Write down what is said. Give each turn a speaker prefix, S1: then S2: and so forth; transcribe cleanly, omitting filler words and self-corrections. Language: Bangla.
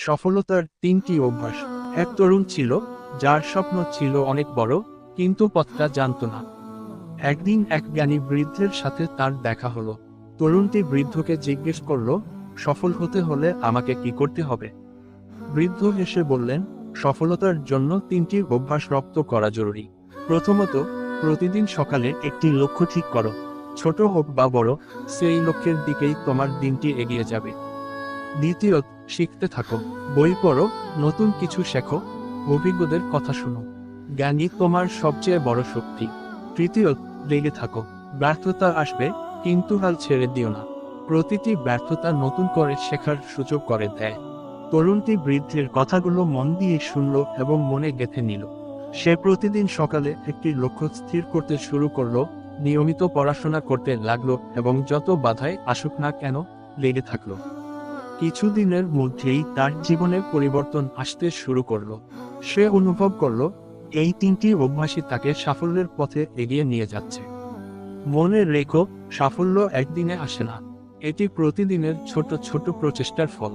S1: সফলতার তিনটি অভ্যাস। এক তরুণ ছিল, যার স্বপ্ন ছিল অনেক বড়, কিন্তু পথটা জানত না। একদিন এক জ্ঞানী বৃদ্ধের সাথে তার দেখা হলো। তরুণটি বৃদ্ধকে জিজ্ঞেস করলো, সফল হতে হলে আমাকে কি করতে হবে? বৃদ্ধ হেসে বললেন, সফলতার জন্য তিনটি অভ্যাস রপ্ত করা জরুরি। প্রথমত, প্রতিদিন সকালে একটি লক্ষ্য ঠিক করো। ছোট হোক বা বড়, সেই লক্ষ্যের দিকেই তোমার দিনটি এগিয়ে যাবে। দ্বিতীয়ত, শিখতে থাকো। বই পড়ো, নতুন কিছু শেখো, অভিজ্ঞদের কথা শোনো। জ্ঞানই তোমার সবচেয়ে বড় শক্তি। তৃতীয়ত, লেগে থাকো। ব্যর্থতা আসবে, কিন্তু হাল ছেড়ে দিও না। প্রতিটি ব্যর্থতা নতুন করে শেখার সুযোগ করে দেয়। তরুণটি বৃদ্ধের কথাগুলো মন দিয়ে শুনল এবং মনে গেঁথে নিল। সে প্রতিদিন সকালে একটি লক্ষ্য স্থির করতে শুরু করলো, নিয়মিত পড়াশোনা করতে লাগলো এবং যত বাধাই আসুক না কেন, লেগে থাকলো। কিছুদিনের মধ্যেই তার জীবনে পরিবর্তন আসতে শুরু করলো। সে অনুভব করলো, এই তিনটি অভ্যাসই তাকে সাফল্যের পথে এগিয়ে নিয়ে যাচ্ছে। মনে রেখো, সাফল্য একদিনে আসে না। এটি প্রতিদিনের ছোট ছোট প্রচেষ্টার ফল।